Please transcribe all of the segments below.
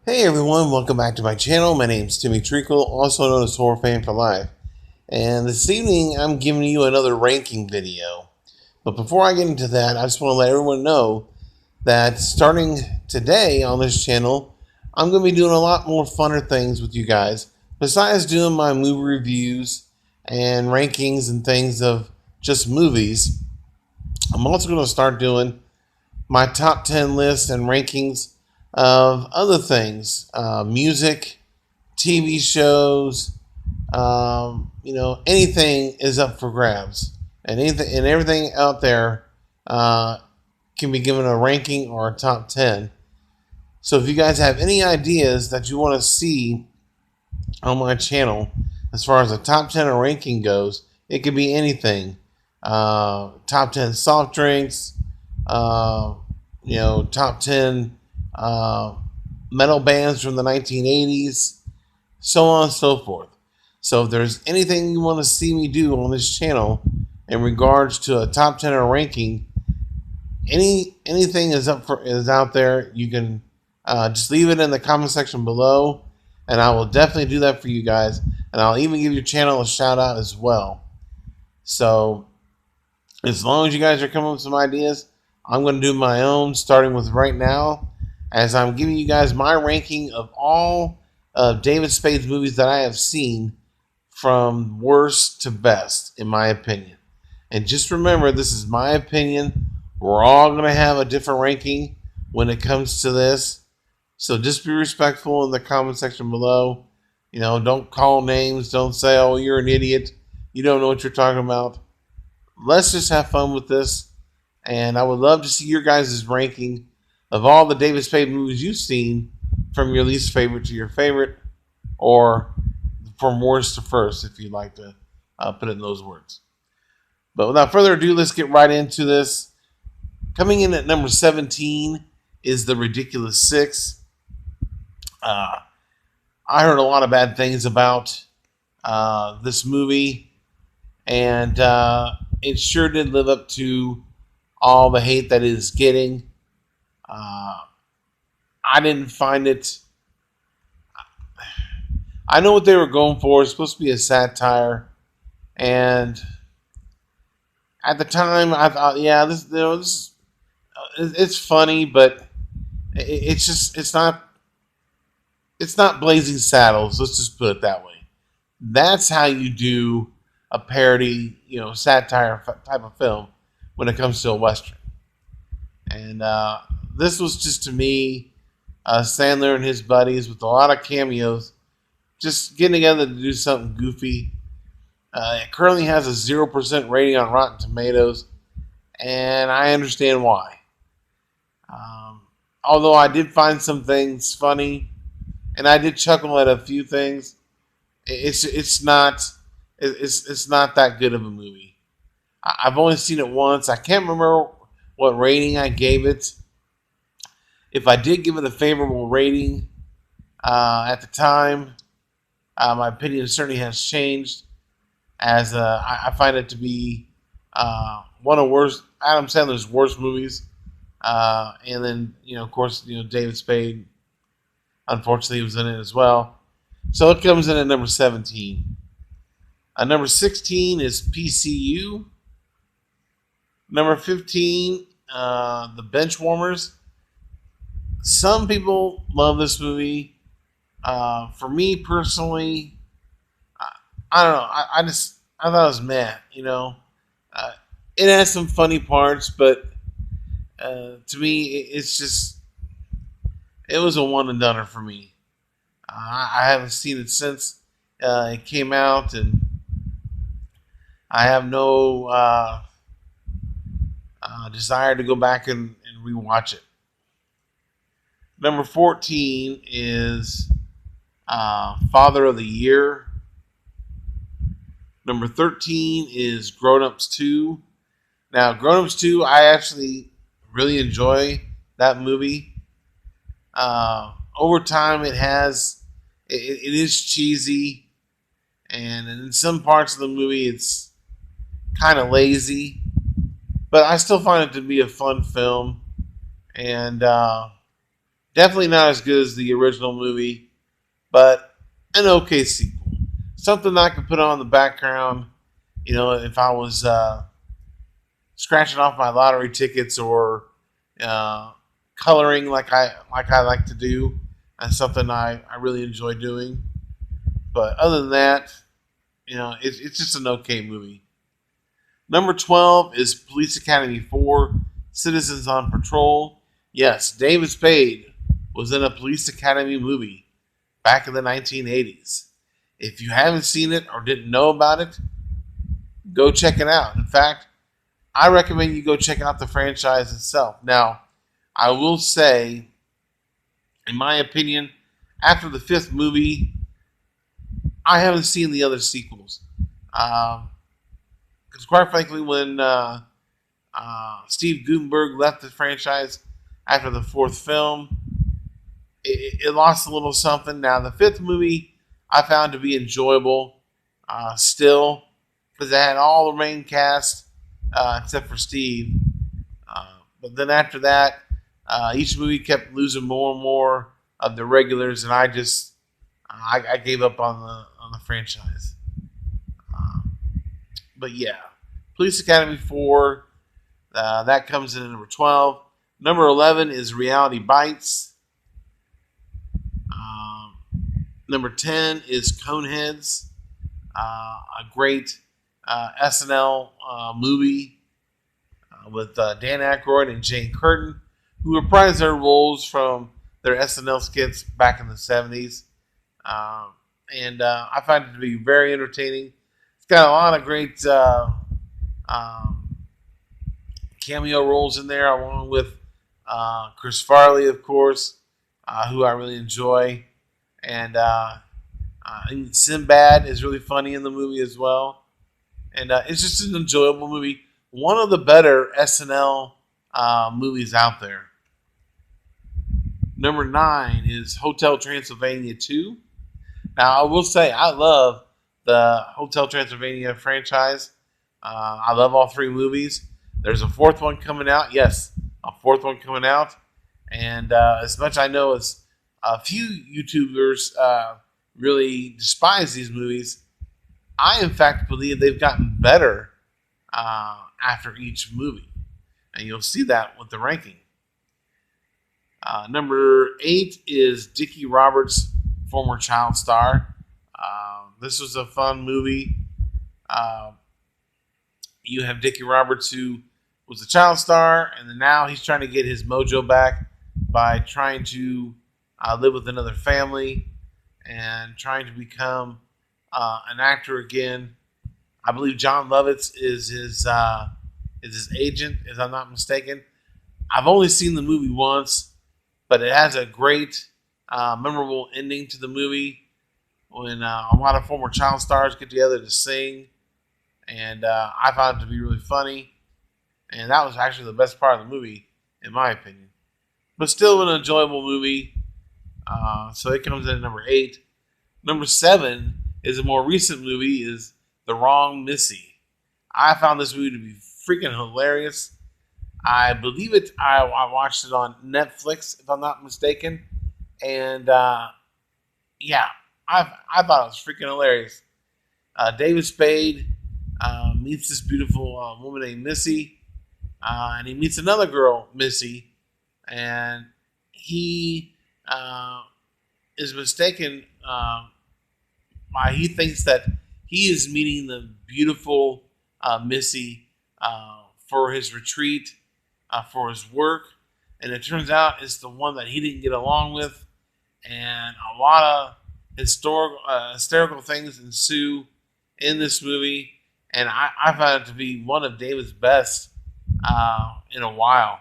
Hey everyone, welcome back to my channel. My name's Timmy Treacle, also known as Horror Fan for Life. And this evening I'm giving you another ranking video. But before I get into that, I just want to let everyone know that starting today on this channel, I'm going to be doing a lot more funner things with you guys. Besides doing my movie reviews and rankings and things of just movies, I'm also going to start doing my top 10 lists and rankings of other things, music, TV shows, anything is up for grabs, and anything and everything out there can be given a ranking or a top 10. So if you guys have any ideas that you want to see on my channel, as far as a top 10 or ranking goes, it could be anything. Top 10 soft drinks, top 10 metal bands from the 1980s, so on and so forth. So if there's anything you want to see me do on this channel in regards to a top 10 or ranking, anything is out there, you can just leave it in the comment section below, and I will definitely do that for you guys, and I'll even give your channel a shout out as well. So as long as you guys are coming up with some ideas, I'm going to do my own, starting with right now, as I'm giving you guys my ranking of all of David Spades movies that I have seen from worst to best, in my opinion. And just remember, this is my opinion. We're all going to have a different ranking when it comes to this. So just be respectful in the comment section below. Don't call names. Don't say, oh, you're an idiot. You don't know what you're talking about. Let's just have fun with this. And I would love to see your guys' ranking of all the David Spade movies you've seen, from your least favorite to your favorite, or from worst to first, if you'd like to put it in those words. But without further ado, let's get right into this. Coming in at number 17 is The Ridiculous Six. I heard a lot of bad things about this movie, and it sure did live up to all the hate that it is getting. I didn't find it. I know what they were going for. It's supposed to be a satire, and at the time I thought, yeah, it's funny, but it's not Blazing Saddles. Let's just put it that way. That's how you do a parody, satire type of film when it comes to a Western. And this was just, to me, Sandler and his buddies with a lot of cameos just getting together to do something goofy. It currently has a 0% rating on Rotten Tomatoes, and I understand why. Although I did find some things funny, and I did chuckle at a few things, it's not that good of a movie. I've only seen it once. I can't remember what rating I gave it. If I did give it a favorable rating at the time, my opinion certainly has changed, as I find it to be one of Adam Sandler's worst movies. And then, of course, David Spade, unfortunately, was in it as well. So it comes in at number 17. Number 16 is PCU. Number 15, The Benchwarmers. Some people love this movie. For me personally, I don't know. I thought it was meh. It has some funny parts, but to me, it was a one and doneer for me. I haven't seen it since it came out, and I have no desire to go back and rewatch it. Number 14 is Father of the Year. Number 13 is Grown Ups 2. Now, Grown Ups 2, I actually really enjoy that movie. Over time, it is cheesy, and in some parts of the movie, it's kind of lazy. But I still find it to be a fun film, and Definitely not as good as the original movie, but an okay sequel. Something I could put on the background, if I was scratching off my lottery tickets or uh, coloring like I like to do. That's something I really enjoy doing. But other than that, it's just an okay movie. Number 12 is Police Academy 4, Citizens on Patrol. Yes, David Spade was in a Police Academy movie back in the 1980s. If you haven't seen it or didn't know about it, go check it out. In fact, I recommend you go check out the franchise itself. Now, I will say, in my opinion, after the fifth movie, I haven't seen the other sequels. Because quite frankly, when Steve Gutenberg left the franchise after the fourth film, it lost a little something. Now, the fifth movie I found to be enjoyable still because it had all the main cast except for Steve. But then after that, each movie kept losing more and more of the regulars, and I gave up on the franchise. But yeah, Police Academy 4, that comes in at number 12. Number 11 is Reality Bites. Um, Number 10 is Coneheads, a great SNL movie with Dan Aykroyd and Jane Curtin, who reprised their roles from their SNL skits back in the 70s. And I find it to be very entertaining. It's got a lot of great um, cameo roles in there, along with Chris Farley, of course, who I really enjoy. And Sinbad is really funny in the movie as well. And it's just an enjoyable movie. One of the better SNL movies out there. Number 9 is Hotel Transylvania 2. Now, I will say I love the Hotel Transylvania franchise. I love all three movies. There's a fourth one coming out. Yes, a fourth one coming out. And as much I know as a few YouTubers really despise these movies, I in fact believe they've gotten better after each movie. And you'll see that with the ranking. Number 8 is Dickie Roberts, former child star. This was a fun movie. Uh, you have Dickie Roberts, who was a child star, and then now he's trying to get his mojo back by trying to live with another family and trying to become an actor again. I believe John Lovitz is his agent, if I'm not mistaken. I've only seen the movie once, but it has a great, memorable ending to the movie when a lot of former child stars get together to sing, and I found it to be really funny, and that was actually the best part of the movie, in my opinion. But still an enjoyable movie, so it comes in at number 8. Number 7 is a more recent movie, is The Wrong Missy. I found this movie to be freaking hilarious. I believe it. I watched it on Netflix, if I'm not mistaken, and yeah, I thought it was freaking hilarious. David Spade meets this beautiful woman named Missy, and he meets another girl, Missy, and he is mistaken. He thinks that he is meeting the beautiful Missy for his retreat, for his work, and it turns out it's the one that he didn't get along with, and a lot of hysterical things ensue in this movie, and I found it to be one of David's best in a while,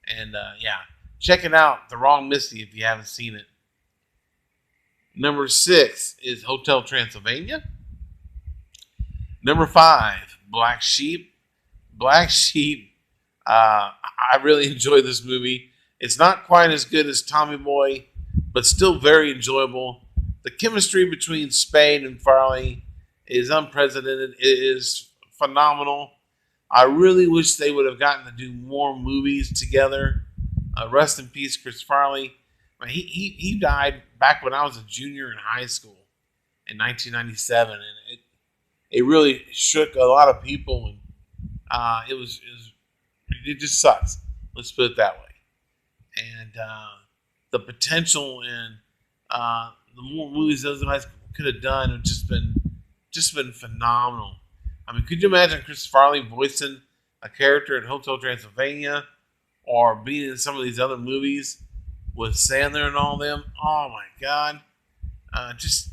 and yeah, check it out, The Wrong Missy, if you haven't seen it. Number 6 is Hotel Transylvania. Number 5, Black Sheep. Black Sheep. I really enjoy this movie. It's not quite as good as Tommy Boy, but still very enjoyable. The chemistry between Spade and Farley is unprecedented. It is phenomenal. I really wish they would have gotten to do more movies together. Rest in peace, Chris Farley. He died back when I was a junior in high school in 1997, and it really shook a lot of people, and it just sucks. Let's put it that way. And the potential and the more movies those guys could have done have just been phenomenal. I mean, could you imagine Chris Farley voicing a character in Hotel Transylvania or being in some of these other movies with Sandler and all them? Oh my God, just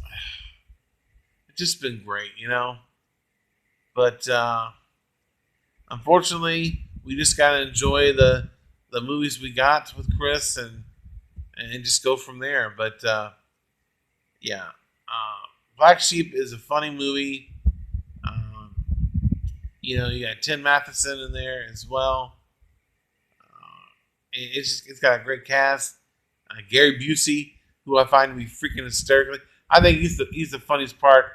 it's just been great, you know. But unfortunately, we just gotta enjoy the movies we got with Chris and just go from there. But yeah, Black Sheep is a funny movie. Um, you got Tim Matheson in there as well. It's got a great cast. Gary Busey, who I find to be freaking hysterical. I think he's the funniest part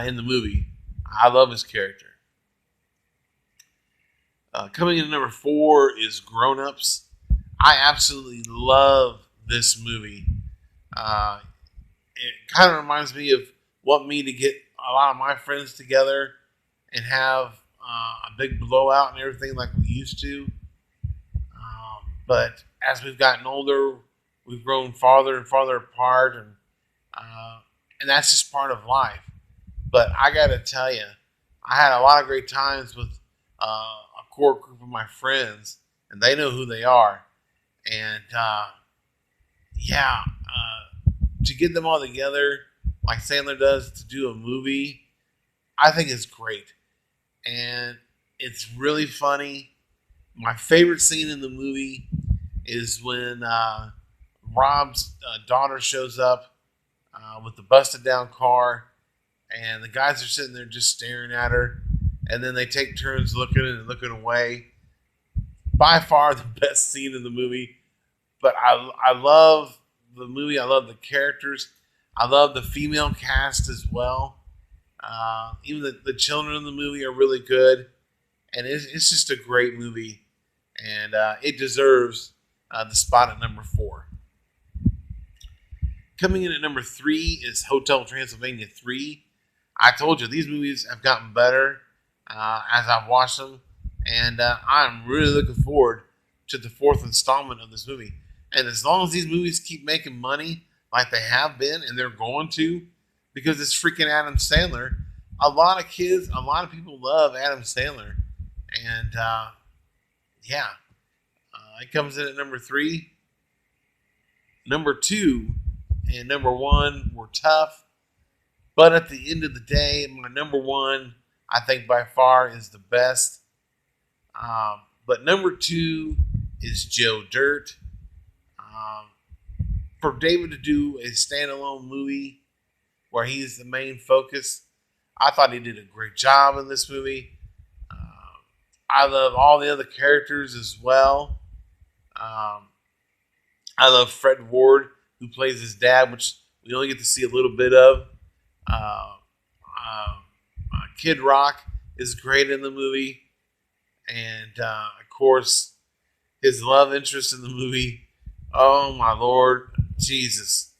in the movie. I love his character. Coming in at number 4 is Grown Ups. I absolutely love this movie. Uh, it kind of reminds me of what me to get a lot of my friends together and have a big blowout and everything like we used to. But as we've gotten older, we've grown farther and farther apart, and that's just part of life. But I got to tell you, I had a lot of great times with a core group of my friends, and they know who they are. And yeah, to get them all together like Sandler does to do a movie, I think it's great. And it's really funny. My favorite scene in the movie is when Rob's daughter shows up with the busted down car, and the guys are sitting there just staring at her, and then they take turns looking and looking away. By far the best scene in the movie. But I love the movie. I love the characters. I love the female cast as well. Even the children in the movie are really good, and it's just a great movie, and it deserves the spot at number 4. Coming in at number 3 is Hotel Transylvania 3. I told you these movies have gotten better as I've watched them, and I'm really looking forward to the 4th installment of this movie. And as long as these movies keep making money like they have been, and they're going to, because it's freaking Adam Sandler, a lot of kids, a lot of people love Adam Sandler, and yeah, it comes in at number 3. Number 2 and number 1 were tough, but at the end of the day, my number 1, I think by far is the best. But number 2 is Joe Dirt. For David to do a standalone movie where he's the main focus, I thought he did a great job in this movie. I love all the other characters as well. I love Fred Ward, who plays his dad, which we only get to see a little bit of. Kid Rock is great in the movie. And, of course, his love interest in the movie. Oh, my Lord. Jesus.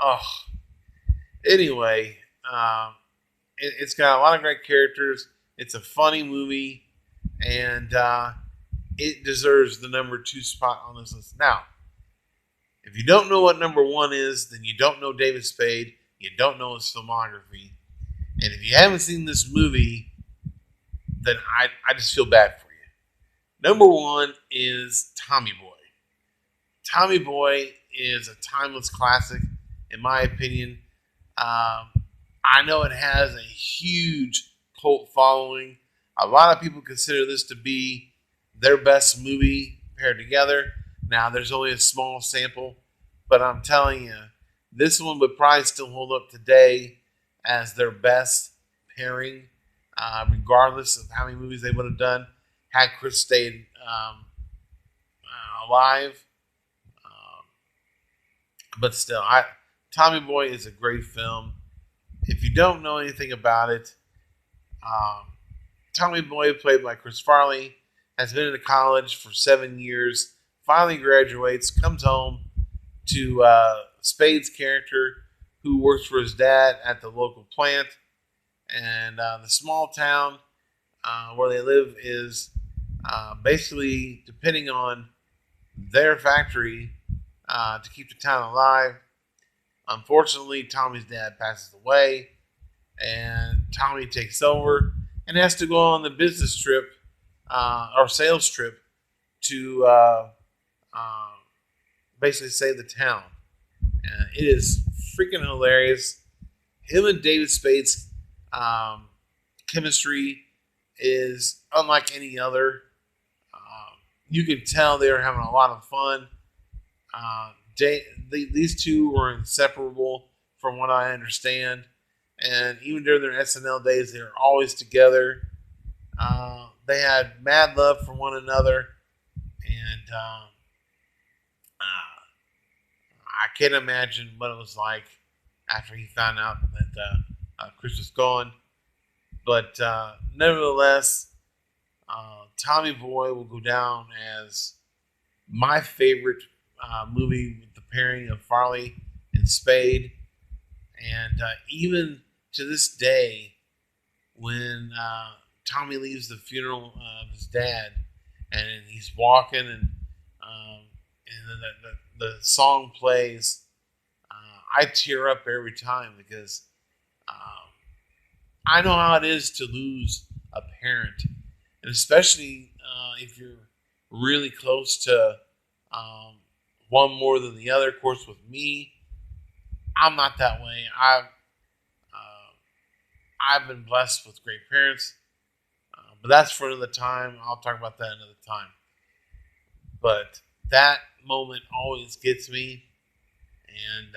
Oh. Anyway, it's got a lot of great characters. It's a funny movie. And it deserves the number 2 spot on this list. Now, if you don't know what number 1 is, then you don't know David Spade. You don't know his filmography. And if you haven't seen this movie, then I just feel bad for you. Number 1 is Tommy Boy. Tommy Boy is a timeless classic, in my opinion. I know it has a huge cult following. A lot of people consider this to be their best movie paired together. Now, there's only a small sample, but I'm telling you, this one would probably still hold up today as their best pairing, regardless of how many movies they would have done had Chris stayed alive. But still, Tommy Boy is a great film. If you don't know anything about it, Tommy Boy, played by Chris Farley, has been in college for 7 years, finally graduates, comes home, to Spades' character, who works for his dad at the local plant. And the small town where they live is basically depending on their factory to keep the town alive. Unfortunately, Tommy's dad passes away, and Tommy takes over and has to go on the business trip or sales trip to uh, basically save the town. It is freaking hilarious. Him and David Spades' um, chemistry is unlike any other. You can tell they are having a lot of fun. These two were inseparable, from what I understand, and even during their SNL days, they were always together. They had mad love for one another, and I can't imagine what it was like after he found out that Chris was gone. But nevertheless, Tommy Boy will go down as my favorite movie with the pairing of Farley and Spade. And even to this day, when Tommy leaves the funeral of his dad and he's walking and the song plays, I tear up every time because I know how it is to lose a parent, and especially if you're really close to one more than the other. Of course, with me, I'm not that way. I've been blessed with great parents, but that's for another time. I'll talk about that another time. But that moment always gets me, and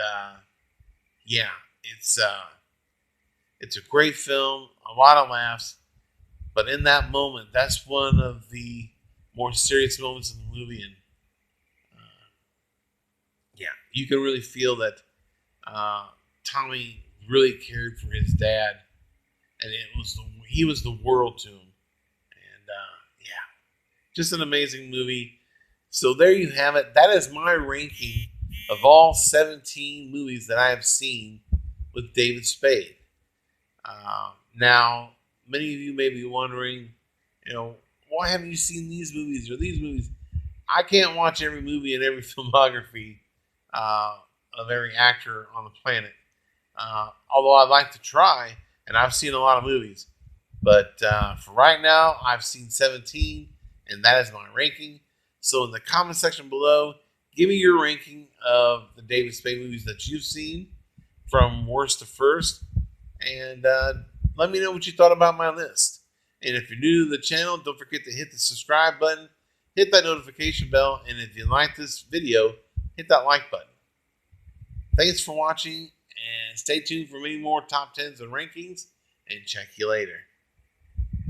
yeah, it's a great film, a lot of laughs, but in that moment, that's one of the more serious moments in the movie, and yeah, you can really feel that Tommy really cared for his dad, and he was the world to him, and yeah, just an amazing movie. So there you have it. That is my ranking of all 17 movies that I have seen with David Spade. Now, many of you may be wondering, why haven't you seen these movies or these movies? I can't watch every movie and every filmography of every actor on the planet. Although I'd like to try, and I've seen a lot of movies. But for right now, I've seen 17, and that is my ranking. So in the comment section below, give me your ranking of the David Spade movies that you've seen from worst to first. And let me know what you thought about my list. And if you're new to the channel, don't forget to hit the subscribe button, hit that notification bell, and if you like this video, hit that like button. Thanks for watching, and stay tuned for many more top 10s and rankings, and check you later.